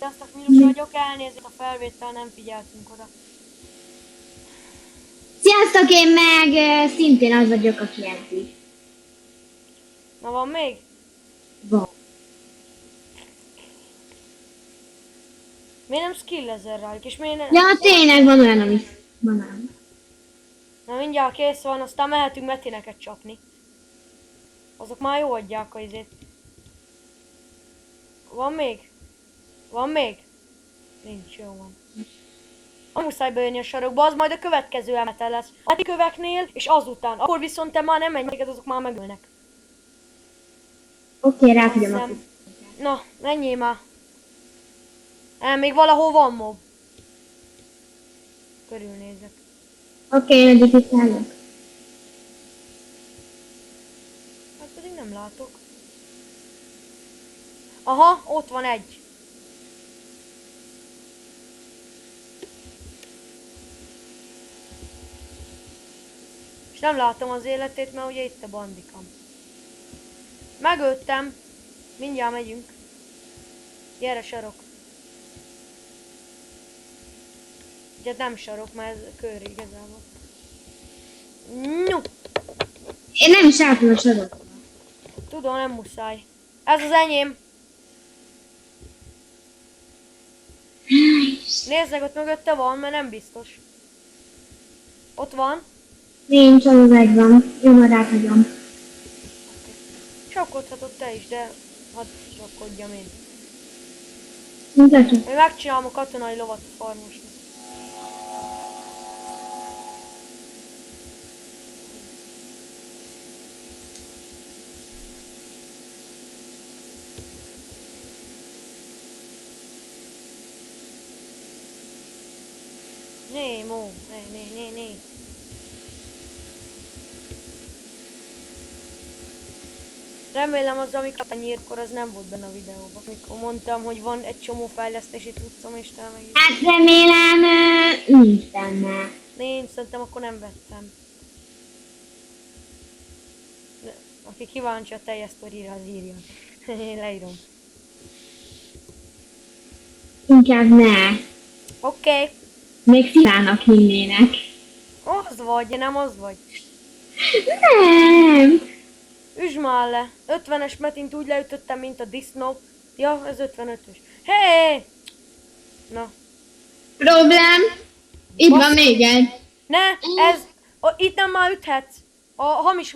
Sziasztok, Milus vagyok, elnézést a felvétel, nem figyeltünk oda. Sziasztok, én meg szintén az vagyok, aki eddig. Na van még? Van. Miért nem skillezel rájuk, és miért nem... Ja, tényleg van olyan, ami banán. Na mindjárt kész van, aztán mehetünk metineket csapni. Azok már jó adják a izét. Van még? Van még? Nincs, jó van. A muszáj bejönni a sarokba, az majd a következő emete lesz. A köveknél, és azután. Akkor viszont te már nem menj, meg azok már megölnek. Oké, ráfogyom a Na, menjél már. Még valahol van mob. Körülnézek. Oké, én eddig itt állok. Hát pedig nem látok. Aha, ott van egy. És nem látom az életét, mert ugye itt a bandikam. Megöltem. Mindjárt megyünk. Gyere, sarok. Ugye nem sarok, mert ez kör igazából. No. Én nem is álltam a sorokba. Tudom, nem muszáj. Ez az enyém. Nézd meg, ott mögötte van, mert nem biztos. Ott van. Nincs, az egy van. Jó, majd ráfogyom. Csapkodhatod te is, de hadd csapkodjam én. Mutatjuk. Én megcsinálom a katonai lovat a farmosnak. Mo, né. Remélem az, amikor a nyírkor az nem volt benne a videóban. Amikor mondtam, hogy van egy csomó fejlesztési tudszom, és te meg... Hát remélem, nincs benne. Nincs, szerintem akkor nem vettem. De, aki kíváncsi a teljes sztorira, az írja. Én leírom. Inkább ne. Oké. Még filának hinnének. Az vagy, nem az vagy. Nem. Üsd már le. 50-es metint úgy leütöttem, mint a disznó. Ja, ez 55-ös. Hé! Na. Problém. Itt van még egy. Ne, ez... itt nem már üthetsz. A hamis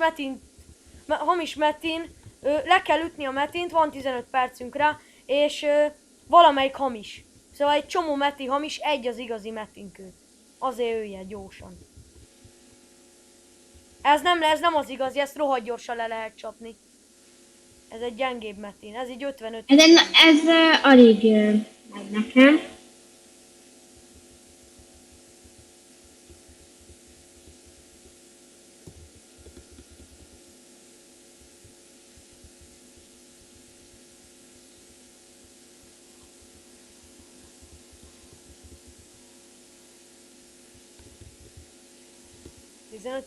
metin, le kell ütni a metint, van 15 percünk rá, és valamelyik hamis. Szóval egy csomó meti hamis, egy az igazi metinkő. Azért ölje gyorsan. Ez nem az igazi, ezt rohadt gyorsan le lehet csapni. Ez egy gyengébb metin, ez így 55. Ez alig megy nekem.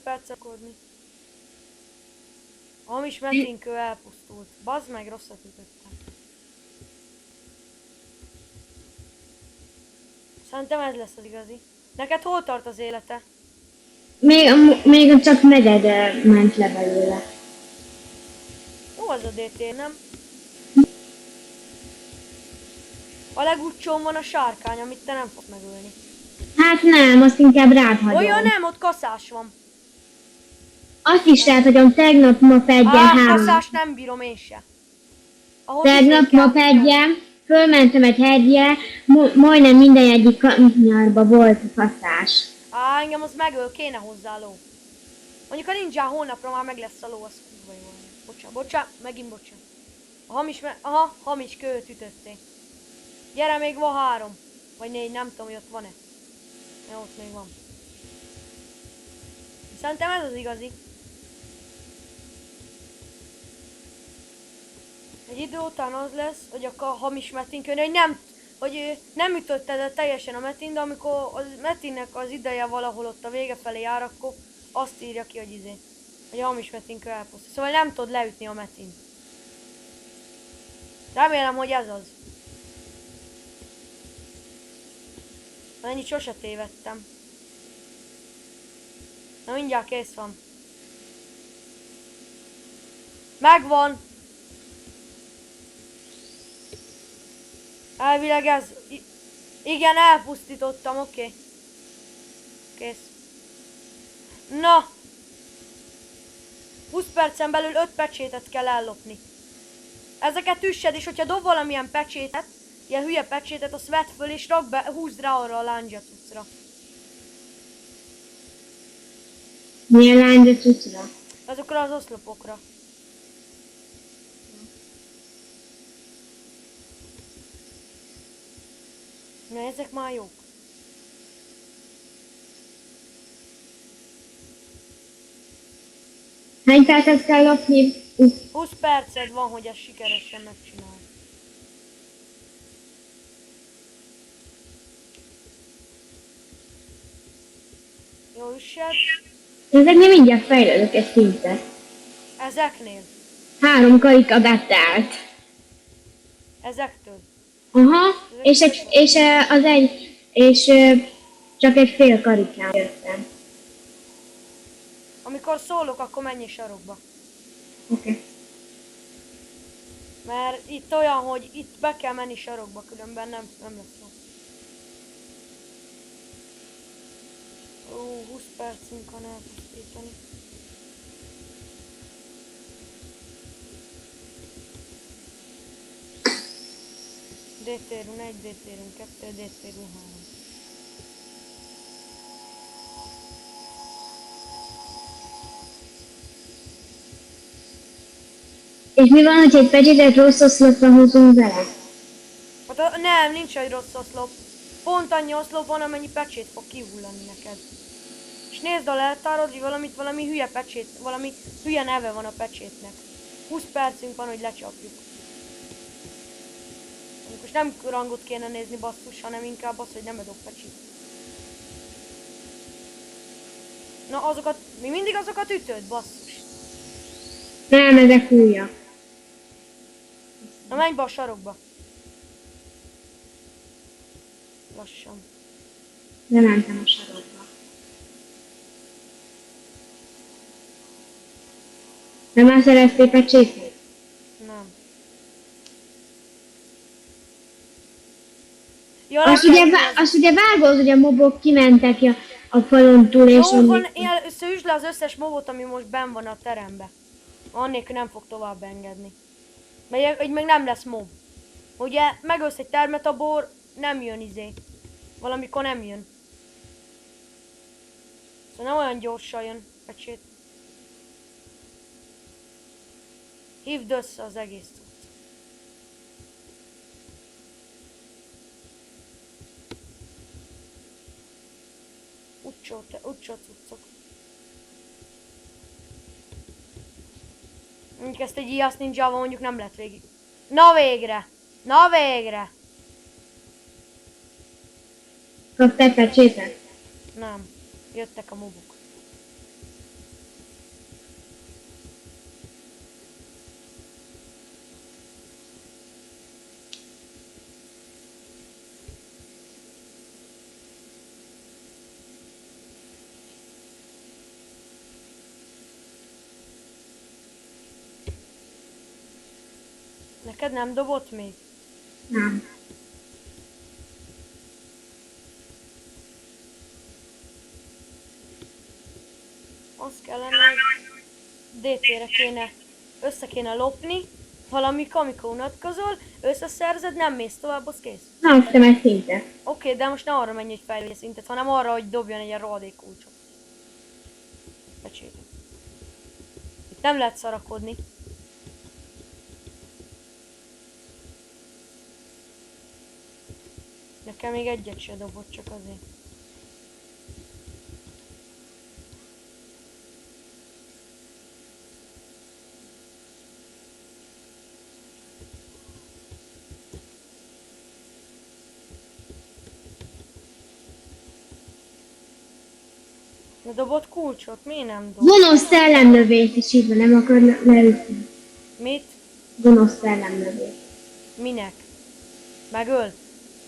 Perc akkorni. A hamis metinkő elpusztult. Bazd meg, rosszat ütöttem. Szerintem ez lesz az igazi. Neked hol tart az élete? Még csak negyed ment le belőle. Jó az a DT, nem? A legúcsón van a sárkány, amit te nem fogsz megölni. Hát nem, azt inkább rád hagyom. Olyan nem, ott kaszás van. Azt is rád hagyom, tegnap ma fedjen három. Kaszás nem bírom én se. Tegnap ma fedjen, fölmentem egy hegyre, majdnem minden egyik kanyarba volt kaszás. Engem az megöl, kéne hozzá ló. Mondjuk a ninja holnapra már meg lesz a ló, az kurva jó. Bocsánat, megint bocsánat. A hamis kőt ütötték. Gyere, még van 3. Vagy 4, nem tudom, hogy ott van-e. Ja, ott még van. Szerintem ez az igazi. Egy idő után az lesz, hogy a hamis metinkön, hogy nem ütötted el teljesen a metin, de amikor a metinnek az ideje valahol ott a vége felé jár, akkor azt írja ki, hogy a hamis metinkő elpusztul. Szóval nem tudod leütni a metint. Remélem, hogy ez az. Ennyit sose tévedtem. Na mindjárt kész van. Megvan! Elvileg ez... Igen, elpusztítottam, oké. Kész. Na! 20 percen belül 5 pecsétet kell ellopni. Ezeket üssed, és hogyha dob valamilyen pecsétet, ilyen hülye pecsétet, azt vedd föl, és rak be, húzd rá arra a lándzsa cuccra. Milyen lándzsa cuccra? Azokra az oszlopokra. Na, ezek már jók. Hány percet kell lopni? 20 perced van, hogy ezt sikeresen megcsinálj. Jó, üssed. Ezeknél mindjárt fejlődök egy szintet. Ezeknél. 3 karika betelt. Ezektől. Aha, és csak egy fél karikán jöttem. Amikor szólok, akkor menj sarokba. Oké. Mert itt olyan, hogy itt be kell menni sarokba, különben nem lesz jó. Ó, 20 percünk van elpusztítani. D-térünk 1, D-térünk 2, D-térünk 3. És mi van, hogy egy pecsétet rossz oszlopra húzunk vele? Hát nem, nincs egy rossz oszlop. Pont annyi oszlop van, amennyi pecsét fog kihullani neked. És nézd a leltárod, hogy valami hülye pecsét, valami hülye neve van a pecsétnek. 20 percünk van, hogy lecsapjuk. Most nem rangot kéne nézni, basszus, hanem inkább az, hogy nem adok pecsét. Na azokat, mi mindig azokat ütöd, basszus. Nem, ezek újak. Na menj be a sarokba. Lassan. De mentem a sarokba. De már szereztél pecsétet? Nem. Ja, Azt ugye vágod, hogy a mobok kimentek a falon túl, és jó van, összeüsd le az összes mobot, ami most benn van a terembe. Annélkül nem fog tovább engedni. Mert így meg nem lesz mob. Ugye megölsz egy termet, a bor nem jön izé. Valamikor nem jön. Szóval nem olyan gyorsan jön pecsét. Hívd össze az egész cucc. Utcsó cuccok. Mondjuk ezt egy IAS ninjával mondjuk nem lett végig. Na végre! Na végre! Kaptál pecsétet? Nem. Jöttek a mobok. Neked nem dobott még? Nem. Azt kellene, hogy DT-re kéne, össze kéne lopni, valamik, amikor unatkozol, összeszerzed, nem mész tovább, az kész. Na, aztán egy szintet. Oké, de most ne arra menj, hogy fejlődj szintet, hanem arra, hogy dobjon egy ilyen rohadék kulcsot. Pecsétet. Itt nem lehet szarakodni. Nekem még egyet se dobott, csak azért. De dobott kulcsot? Miért nem dob? Gonosz szellemlövést is így van, nem akar leütni. Mit? Gonosz szellemlövést. Minek? Megöl?